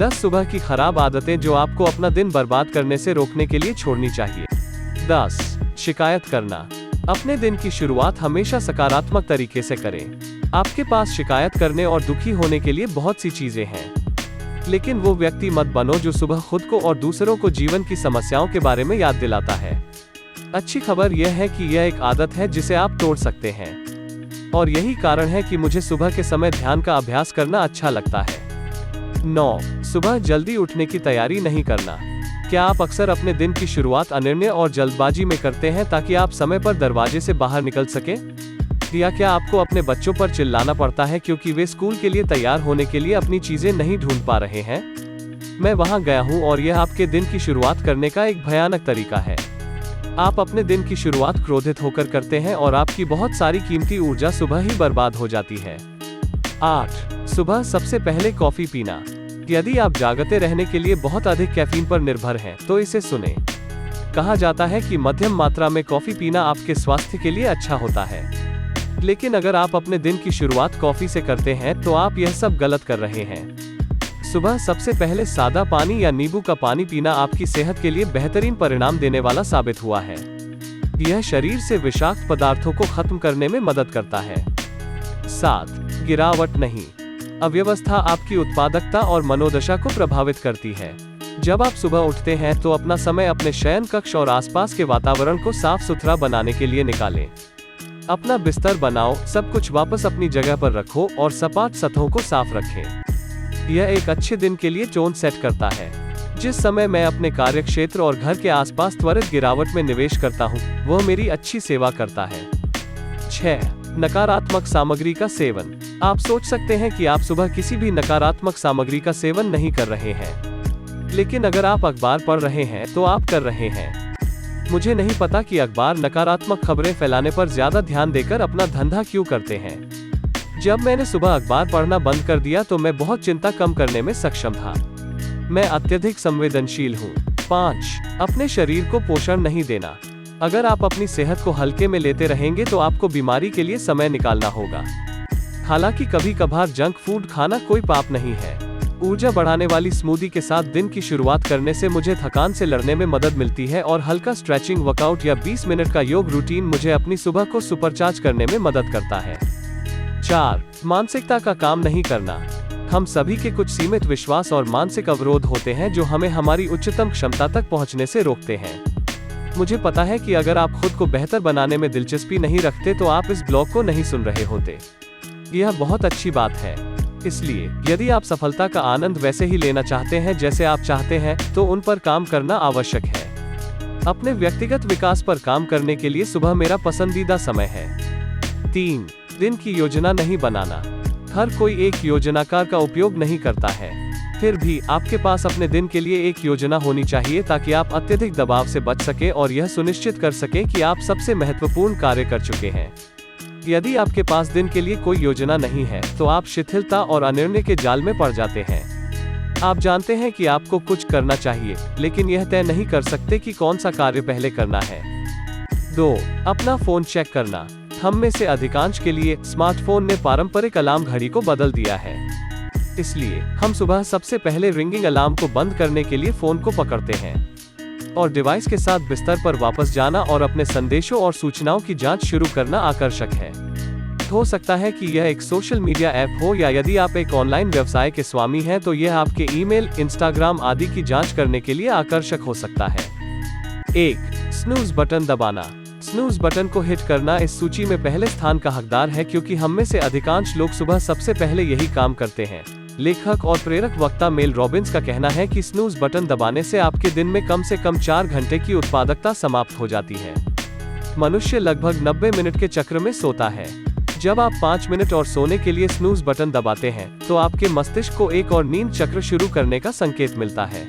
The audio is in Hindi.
10 सुबह की खराब आदतें जो आपको अपना दिन बर्बाद करने से रोकने के लिए छोड़नी चाहिए। 10 शिकायत करना। अपने दिन की शुरुआत हमेशा सकारात्मक तरीके से करें। आपके पास शिकायत करने और दुखी होने के लिए बहुत सी चीजें हैं, लेकिन वो व्यक्ति मत बनो जो सुबह खुद को और दूसरों को जीवन की समस्याओं के बारे में याद दिलाता है। अच्छी खबर यह है कि यह एक आदत है जिसे आप तोड़ सकते हैं, और यही कारण है कि मुझे सुबह के समय ध्यान का अभ्यास करना अच्छा लगता है। 9 सुबह जल्दी उठने की तैयारी नहीं करना। क्या आप अक्सर अपने दिन की शुरुआत अनिर्णय और जल्दबाजी में करते हैं ताकि आप समय पर दरवाजे से बाहर निकल सके? या क्या आपको अपने बच्चों पर चिल्लाना पड़ता है क्योंकि वे स्कूल के लिए तैयार होने के लिए अपनी चीजें नहीं ढूंढ पा रहे हैं? मैं वहां गया हूं और यह आपके दिन की शुरुआत करने का एक भयानक तरीका है। आप अपने दिन की शुरुआत क्रोधित होकर करते हैं और आपकी बहुत सारी कीमती ऊर्जा सुबह ही बर्बाद हो जाती है। 8 सुबह सबसे पहले कॉफी पीना। यदि आप जागते रहने के लिए बहुत अधिक कैफीन पर निर्भर हैं, तो इसे सुने। कहा जाता है कि मध्यम मात्रा में कॉफी पीना आपके स्वास्थ्य के लिए अच्छा होता है, लेकिन अगर आप अपने दिन की शुरुआत कॉफी से करते हैं तो आप यह सब गलत कर रहे हैं। सुबह सबसे पहले सादा पानी या नींबू का पानी पीना आपकी सेहत के लिए बेहतरीन परिणाम देने वाला साबित हुआ है। यह शरीर से विषाक्त पदार्थों को खत्म करने में मदद करता है। 7 गिरावट नहीं। अव्यवस्था आपकी उत्पादकता और मनोदशा को प्रभावित करती है। जब आप सुबह उठते हैं तो अपना समय अपने शयन कक्ष और आसपास के वातावरण को साफ सुथरा बनाने के लिए निकालें। अपना बिस्तर बनाओ, सब कुछ वापस अपनी जगह पर रखो और सपाट सतहों को साफ रखें। यह एक अच्छे दिन के लिए टोन सेट करता है। जिस समय मैं अपने कार्यक्षेत्र और घर के आसपास त्वरित गिरावट में निवेश करता हूँ, वह मेरी अच्छी सेवा करता है। 6 नकारात्मक सामग्री का सेवन। आप सोच सकते हैं कि आप सुबह किसी भी नकारात्मक सामग्री का सेवन नहीं कर रहे हैं, लेकिन अगर आप अखबार पढ़ रहे हैं तो आप कर रहे हैं। मुझे नहीं पता कि अखबार नकारात्मक खबरें फैलाने पर ज्यादा ध्यान देकर अपना धंधा क्यों करते हैं। जब मैंने सुबह अखबार पढ़ना बंद कर दिया तो मैं बहुत चिंता कम करने में सक्षम था। मैं अत्यधिक संवेदनशील हूँ। 5 अपने शरीर को पोषण नहीं देना। अगर आप अपनी सेहत को हल्के में लेते रहेंगे तो आपको बीमारी के लिए समय निकालना होगा। हालांकि कभी कभार जंक फूड खाना कोई पाप नहीं है। ऊर्जा बढ़ाने वाली स्मूदी के साथ दिन की शुरुआत करने से मुझे थकान से लड़ने में मदद मिलती है, और हल्का स्ट्रेचिंग वर्कआउट या 20 मिनट का योग रूटीन मुझे अपनी सुबह को सुपरचार्ज करने में मदद करता है। 4 मानसिकता का काम नहीं करना। हम सभी के कुछ सीमित विश्वास और मानसिक अवरोध होते हैं जो हमें हमारी उच्चतम क्षमता तक पहुंचने से रोकते हैं। मुझे पता है कि अगर आप खुद को बेहतर बनाने में दिलचस्पी नहीं रखते तो आप इस ब्लॉग को नहीं सुन रहे होते। यह बहुत अच्छी बात है। इसलिए यदि आप सफलता का आनंद वैसे ही लेना चाहते हैं जैसे आप चाहते हैं, तो उन पर काम करना आवश्यक है। अपने व्यक्तिगत विकास पर काम करने के लिए सुबह मेरा पसंदीदा समय है। 3 दिन की योजना नहीं बनाना। हर कोई एक योजनाकार का उपयोग नहीं करता है, फिर भी आपके पास अपने दिन के लिए एक योजना होनी चाहिए ताकि आप अत्यधिक दबाव से बच सके और यह सुनिश्चित कर सके कि आप सबसे महत्वपूर्ण कार्य कर चुके हैं। यदि आपके पास दिन के लिए कोई योजना नहीं है तो आप शिथिलता और अनिर्णय के जाल में पड़ जाते हैं। आप जानते हैं कि आपको कुछ करना चाहिए, लेकिन यह तय नहीं कर सकते कि कौन सा कार्य पहले करना है। 2 अपना फोन चेक करना। हम में से अधिकांश के लिए स्मार्टफोन ने पारंपरिक अलार्म घड़ी को बदल दिया है। इसलिए हम सुबह सबसे पहले रिंगिंग अलार्म को बंद करने के लिए फोन को पकड़ते हैं और डिवाइस के साथ बिस्तर पर वापस जाना और अपने संदेशों और सूचनाओं की जांच शुरू करना आकर्षक है। हो सकता है कि यह एक सोशल मीडिया ऐप हो, या यदि आप एक ऑनलाइन व्यवसाय के स्वामी हैं तो यह आपके ईमेल, इंस्टाग्राम आदि की जांच करने के लिए आकर्षक हो सकता है। 1 स्नूज बटन दबाना। स्नूज बटन को हिट करना इस सूची में पहले स्थान का हकदार है, क्योंकि हम में से अधिकांश लोग सुबह सबसे पहले यही काम करते हैं। लेखक और प्रेरक वक्ता मेल रॉबिन्स का कहना है कि स्नूज बटन दबाने से आपके दिन में कम से कम 4 घंटे की उत्पादकता समाप्त हो जाती है। मनुष्य लगभग 90 मिनट के चक्र में सोता है। जब आप 5 मिनट और सोने के लिए स्नूज बटन दबाते हैं तो आपके मस्तिष्क को एक और नींद चक्र शुरू करने का संकेत मिलता है।